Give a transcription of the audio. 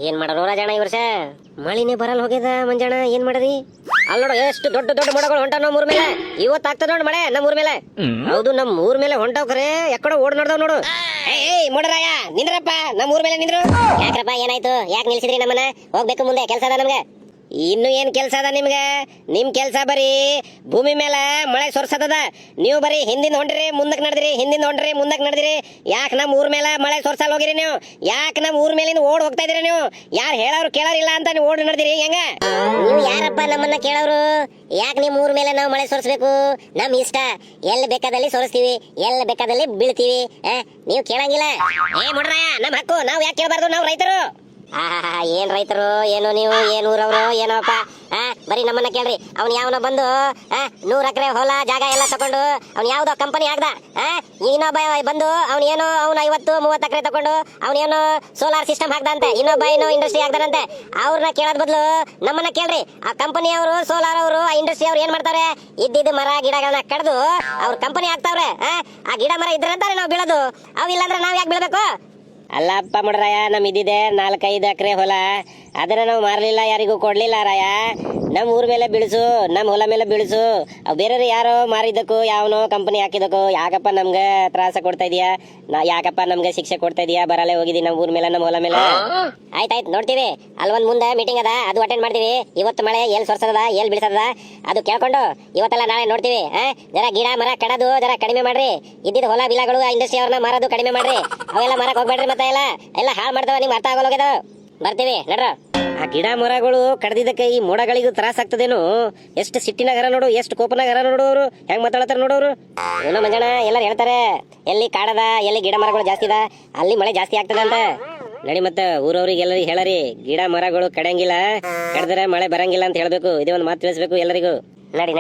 ಏನ್ ಮಾಡೋರು ರಾಜಣ್ಣ ಈ ವರ್ಷ ಮಳಿನೇ ಬರಲ್ಲ ಹೋಗ್ಯದ ಮಂಜಣ್ಣ ಏನ್ ಮಾಡದಿ ಅಲ್ಲಿ ನೋಡು ಎಷ್ಟು ದೊಡ್ಡ ದೊಡ್ಡ ಮೋಡಗಳು ಹೊಂಟಾವ ನಮ್ಮ ಊರ್ ಮೇಲೆ ಇವತ್ತು ಆಗ್ತದ ನೋಡ್ ಮಳೆ ನಮ್ಮ ಊರ್ ಮೇಲೆ ಹೌದು ನಮ್ಮ ಊರ್ ಮೇಲೆ ಹೊಂಟಾವ್ ಖರೆ ಎಕ್ಕಡೋ ಓಡ್ ನೋಡ್ದಾವ್ ನೋಡು ಏಯ್ ಮೊಡರಾಯ ನಿಂದ್ರಪ್ಪ ನಮ್ಮ ಊರ್ ಮೇಲೆ ನಿಂದ್ರು ಯಾಕ್ರಪ್ಪ ಏನಾಯ್ತು ಯಾಕೆ ನಿಲ್ಸಿದ್ರಿ ನಮ್ಮನ್ನ ಹೋಗ್ಬೇಕು ಮುಂದೆ ಕೆಲಸ ಅದ ನಮ್ಗೆ ಇನ್ನು ಏನ್ ಕೆಲ್ಸ ಅದ ನಿಮ್ಗೆ ನಿಮ್ ಕೆಲ್ಸ ಬರೀ ಭೂಮಿ ಮೇಲೆ ಮಳೆ ಸೊರ್ಸದ ನೀವು ಬರೀ ಹಿಂದಿಂದ ಹೊಂಟ್ರಿ ಮುಂದಕ್ಕೆ ನಡೆದ್ರಿ ಹಿಂದಿಂದ ಹೊಂಟ್ರಿ ಮುಂದಕ್ಕೆ ನಡೆದ್ರಿ ಯಾಕೆ ನಮ್ಮ ಊರ್ ಮೇಲೆ ಮಳೆ ಸೊರ್ಸಲ್ ಹೋಗಿರಿ ನೀವು ಯಾಕೆ ನಮ್ಮ ಊರ್ ಮೇಲಿಂದ ಓಡ್ ಹೋಗ್ತಾ ಇದೀರಿ ನೀವು ಯಾರು ಹೇಳೋರು ಕೇಳೋರಿಲ್ಲ ಅಂತ ನೀವು ಓಡ್ ನಡೆದಿರಿ ಹೆಂಗ ನೀವು ಯಾರಪ್ಪ ನಮ್ಮನ್ನ ಕೇಳೋರು ಯಾಕೆ ನಿಮ್ ಊರ್ ಮೇಲೆ ನಾವು ಮಳೆ ಸೊರ್ಸ್ಬೇಕು ನಮ್ ಇಷ್ಟ ಎಲ್ಲಿ ಬೇಕಾದಲ್ಲಿ ಸೊರಿಸ್ತೀವಿ ಎಲ್ಲಿ ಬೇಕಾದಲ್ಲಿ ಬೀಳ್ತೀವಿ ನೀವು ಕೇಳಂಗಿಲ್ಲ ಏ ಮುಡ್ರಾಯ ನಮ್ ಹಕ್ಕು ನಾವು ಯಾಕೆ ಕೇಳಬಾರ್ದು ನಾವು ರೈತರು ಏನ್ ರೈತರು ಏನು ನೀವು ಏನ್ ಊರವ್ರು ಏನೋಪ್ಪ ಬರೀ ನಮ್ಮನ್ನ ಕೇಳ್ರಿ ಅವ್ನು ಯಾವನೋ ಬಂದು 100 ಎಕರೆ ಹೊಲ ಜಾಗ ಎಲ್ಲ ತಕೊಂಡು ಅವ್ನು ಯಾವ್ದೋ ಕಂಪನಿ ಆಗ್ದ ಇನ್ನೊಬ್ಬ ಬಂದು ಅವ್ನು 50-30 ಎಕರೆ ತಕೊಂಡು ಅವನೇನೋ ಸೋಲಾರ್ ಸಿಸ್ಟಮ್ ಹಾಕ್ದಂತೆ ಇನ್ನೊಬ್ಬ ಏನೋ ಇಂಡಸ್ಟ್ರಿ ಆಗ್ದಾನಂತೆ ಅವ್ರನ್ನ ಕೇಳೋದ್ ಬದಲು ನಮ್ಮನ್ನ ಕೇಳ್ರಿ ಆ ಕಂಪನಿ ಅವರು ಸೋಲಾರ್ ಅವರು ಆ ಇಂಡಸ್ಟ್ರಿ ಅವ್ರು ಏನ್ ಮಾಡ್ತಾರೆ ಇದ್ದಿದ್ದು ಮರ ಗಿಡಗಳನ್ನ ಕಡ್ದು ಅವ್ರ ಕಂಪನಿ ಆಗ್ತಾವ್ರೆ ಆ ಗಿಡ ಮರ ಇದ್ರಂತಾರೆ ನಾವು ಬೀಳೋದು ಅವಿಲ್ಲಾಂದ್ರೆ ನಾವ್ ಯಾಕೆ ಬೀಳ್ಬೇಕು ಅಲ್ಲಪ್ಪ ಮುಡ್ರಾಯ ನಮ್ ಇದ್ದಿದೆ 4-5 ಎಕರೆ ಹೊಲ ಅದನ್ನ ನಾವು ಮಾರ್ಲಿಲ್ಲ ಯಾರಿಗೂ ಕೊಡ್ಲಿಲ್ಲ ರಾಯ ನಮ್ ಊರ್ ಮೇಲೆ ಬೀಳಿಸು ನಮ್ ಹೊಲ ಮೇಲೆ ಬೀಳಿಸು ಬೇರೆಯವ್ರು ಯಾರೋ ಮಾರಿದ್ದಕ್ಕೂ ಯಾವನೋ ಕಂಪನಿ ಹಾಕಿದಕ್ಕೂ ಯಾಕಪ್ಪ ನಮ್ಗೆ ತ್ರಾಸ ಕೊಡ್ತಾ ಇದೀಯಾ ಯಾಕಪ್ಪ ನಮ್ಗೆ ಶಿಕ್ಷೆ ಕೊಡ್ತಾ ಇದೀಯಾ ಬರಲ್ಲೇ ಹೋಗಿದಿ ನಮ್ ಊರ್ ಮೇಲೆ ನಮ್ ಹೊಲ ಮೇಲೆ ಆಯ್ತಾಯ್ತು ನೋಡ್ತೀವಿ ಅಲ್ವೊಂದ್ ಮುಂದೆ ಮೀಟಿಂಗ್ ಅದ ಅದು ಅಟೆಂಡ್ ಮಾಡ್ತೀವಿ ಇವತ್ತು ಮಳೆ ಎಲ್ ಸೊರ್ಸದ ಎಲ್ ಬೀಳ್ಸದ ಅದು ಕೇಳ್ಕೊಂಡು ಇವತ್ತೆಲ್ಲ ನಾಳೆ ನೋಡ್ತೀವಿ ಜರ ಗಿಡ ಮರ ಕಡದು ಜರ ಕಡಿಮೆ ಮಾಡ್ರಿ ಇದ್ದಿದ್ ಹೊಲ ಬಿಲಗಳು ಆ ಇಂಡಸ್ಟ್ರಿ ಅವ್ರನ್ನ ಮಾರೋದು ಕಡಿಮೆ ಮಾಡ್ರಿ ಅವೆಲ್ಲ ಮಾರಕ್ ಹೋಗ್ಬೇಡ್ರಿ ಮತ್ತೆ ಎಲ್ಲ ಹಾಳು ಮಾಡ್ತಾವ ನಿಮ್ಗೆ ಅರ್ಥ ಆಗೋಲ್ಲಾಗ್ಯದ ಬರ್ತೀವಿ ನಡ್ರ ಆ ಗಿಡ ಮರಗಳು ಕಡ್ದಿದ್ದಕ್ಕೆ ಈ ಮೋಡಗಳಿಗೂ ತ್ರಾಸ ಆಗ್ತದೇನು ಎಷ್ಟು ಸಿಟ್ಟಿನಾಗರ ನೋಡು ಎಷ್ಟು ಕೋಪನಾಗರ ನೋಡು ಅವರು ಹೆಂಗ್ ಮಾತಾಡತಾರ ನೋಡೋರು ಏನೋ ಮಂಜಣ್ಣ ಎಲ್ಲರೂ ಹೇಳ್ತಾರೆ ಎಲ್ಲಿ ಕಾಡದ ಎಲ್ಲಿ ಗಿಡ ಮರಗಳು ಜಾಸ್ತಿ ಅದ ಅಲ್ಲಿ ಮಳೆ ಜಾಸ್ತಿ ಆಗ್ತದ ಅಂತ ನಡಿ ಮತ್ತ ಊರವ್ರಿಗೆ ಎಲ್ಲರಿಗೂ ಹೇಳರಿ ಗಿಡ ಮರಗಳು ಕಡಂಗಿಲ್ಲ ಕಡ್ದ್ರೆ ಮಳೆ ಬರಂಗಿಲ್ಲ ಅಂತ ಹೇಳ್ಬೇಕು ಇದೇ ಒಂದು ಮಾತು ತಿಳಿಸ್ಬೇಕು ಎಲ್ಲರಿಗೂ ನಡಿ